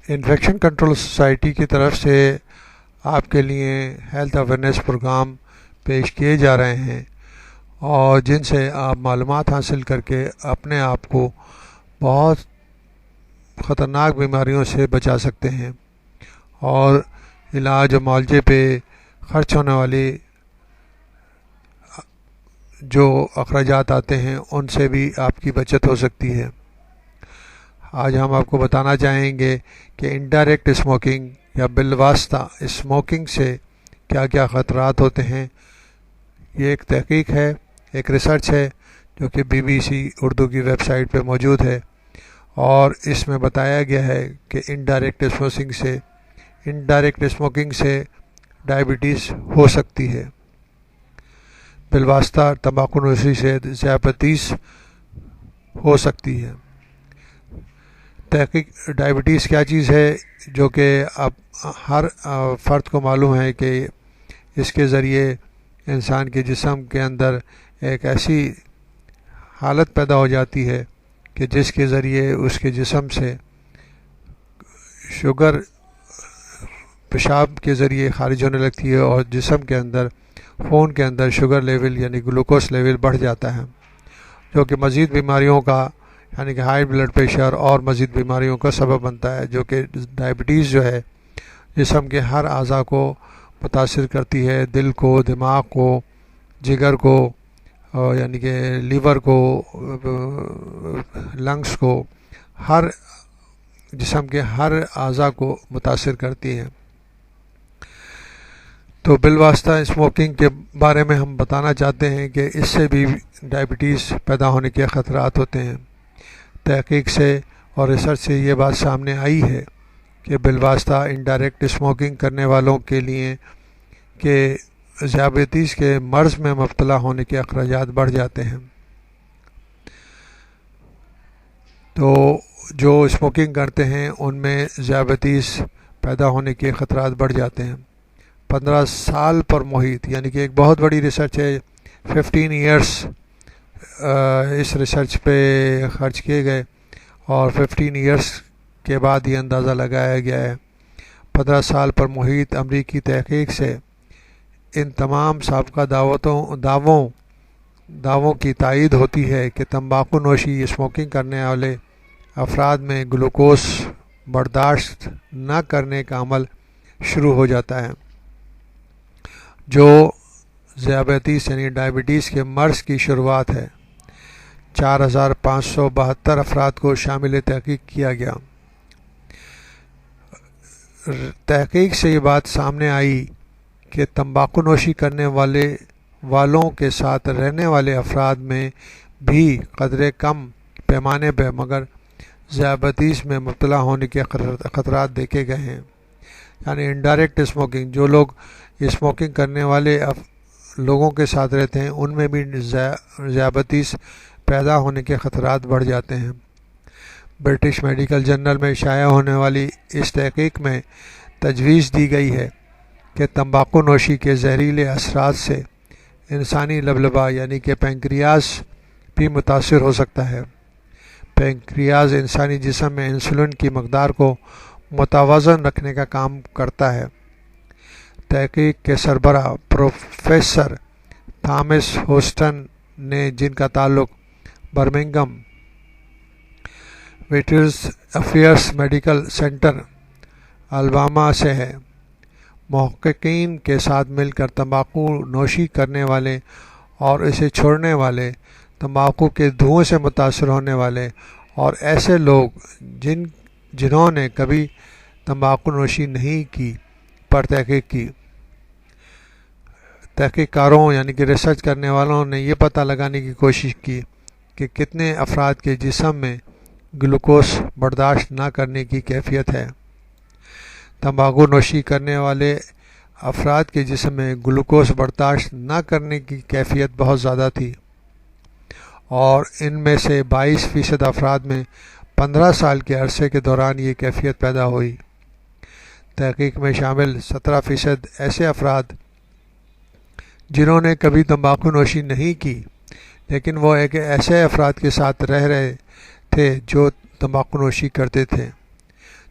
Infection control society کی طرف سے آپ کے لیے ہیلتھ اویئرنیس پروگرام پیش کیے جا رہے ہیں اور جن سے آپ معلومات حاصل کر کے اپنے آپ کو بہت خطرناک بیماریوں سے بچا سکتے ہیں اور علاج و معالجے پہ خرچ ہونے والی جو اخراجات آتے ہیں ان سے بھی آپ کی بچت ہو سکتی ہے۔ آج ہم آپ کو بتانا چاہیں گے کہ انڈائریکٹ اسموکنگ یا بالواسطہ اسموکنگ سے کیا کیا خطرات ہوتے ہیں۔ یہ ایک تحقیق ہے، ایک ریسرچ ہے جو کہ BBC اردو کی ویب سائٹ پہ موجود ہے اور اس میں بتایا گیا ہے کہ انڈائریکٹ اسموکنگ سے ڈائبٹیز ہو سکتی ہے۔ بالواسطہ تمباکو نوشی سے ذیابیطس ہو سکتی ہے۔ تحقیق ڈائبٹیز کیا چیز ہے جو کہ اب ہر فرد کو معلوم ہے کہ اس کے ذریعے انسان کے جسم کے اندر ایک ایسی حالت پیدا ہو جاتی ہے کہ جس کے ذریعے اس کے جسم سے شوگر پیشاب کے ذریعے خارج ہونے لگتی ہے اور جسم کے اندر خون کے اندر شوگر لیول یعنی گلوکوز لیول بڑھ جاتا ہے، جو کہ مزید بیماریوں کا یعنی کہ ہائی بلڈ پریشر اور مزید بیماریوں کا سبب بنتا ہے، جو کہ ڈائبٹیز جو ہے جسم کے ہر اعضاء کو متاثر کرتی ہے، دل کو، دماغ کو، جگر کو یعنی کہ لیور کو، لنگس کو، ہر جسم کے ہر اعضاء کو متاثر کرتی ہے۔ تو بالواسطہ اسموکنگ کے بارے میں ہم بتانا چاہتے ہیں کہ اس سے بھی ڈائبٹیز پیدا ہونے کے خطرات ہوتے ہیں۔ تحقیق سے اور ریسرچ سے یہ بات سامنے آئی ہے کہ بالواسطہ انڈائریکٹ اسموکنگ کرنے والوں کے لیے کہ ذیابیطس کے مرض میں مبتلا ہونے کے اخراجات بڑھ جاتے ہیں۔ تو جو اسموکنگ کرتے ہیں ان میں ذیابیطس پیدا ہونے کے خطرات بڑھ جاتے ہیں۔ 15 سال پر محیط یعنی کہ ایک بہت بڑی ریسرچ ہے، 15 ایئرس اس ریسرچ پہ خرچ کیے گئے اور 15 ایئرس کے بعد یہ اندازہ لگایا گیا ہے۔ 15 سال پر محیط امریکی تحقیق سے ان تمام سابقہ دعووں کی تائید ہوتی ہے کہ تمباکو نوشی اسموکنگ کرنے والے افراد میں گلوکوز برداشت نہ کرنے کا عمل شروع ہو جاتا ہے، جو ذیابیطس یعنی ڈائبٹیز کے مرض کی شروعات ہے۔ 4572 افراد کو شامل تحقیق کیا گیا۔ تحقیق سے یہ بات سامنے آئی کہ تمباکو نوشی کرنے والوں کے ساتھ رہنے والے افراد میں بھی قدرے کم پیمانے پہ مگر ذیابیطس میں مبتلا ہونے کے خطرات دیکھے گئے ہیں۔ یعنی انڈائریکٹ اسموکنگ، جو لوگ اسموکنگ کرنے والے لوگوں کے ساتھ رہتے ہیں ان میں بھی ذیابیطس پیدا ہونے کے خطرات بڑھ جاتے ہیں۔ برٹش میڈیکل جرنل میں شائع ہونے والی اس تحقیق میں تجویز دی گئی ہے کہ تمباکو نوشی کے زہریلے اثرات سے انسانی لبلبہ یعنی کہ پینکریاس بھی متاثر ہو سکتا ہے۔ پینکریاس انسانی جسم میں انسولین کی مقدار کو متوازن رکھنے کا کام کرتا ہے۔ تحقیق کے سربراہ پروفیسر تھامس ہوسٹن نے، جن کا تعلق Birmingham veterans affairs medical centre Alabama سے ہے، محققین کے ساتھ مل کر تمباکو نوشی کرنے والے اور اسے چھوڑنے والے، تمباکو کے دھوئیں سے متاثر ہونے والے اور ایسے لوگ جنہوں نے کبھی تمباکو نوشی نہیں کی پر تحقیق کی۔ تحقیق کاروں یعنی کہ ریسرچ کرنے والوں نے یہ پتہ لگانے کی کوشش کی کہ کتنے افراد کے جسم میں گلوکوز برداشت نہ کرنے کی کیفیت ہے۔ تمباکو نوشی کرنے والے افراد کے جسم میں گلوکوز برداشت نہ کرنے کی کیفیت بہت زیادہ تھی اور ان میں سے 22% افراد میں 15 سال کے عرصے کے دوران یہ کیفیت پیدا ہوئی۔ تحقیق میں شامل 17% ایسے افراد جنہوں نے کبھی تمباکو نوشی نہیں کی لیکن وہ ایک ایسے افراد کے ساتھ رہ رہے تھے جو تمباکو نوشی کرتے تھے۔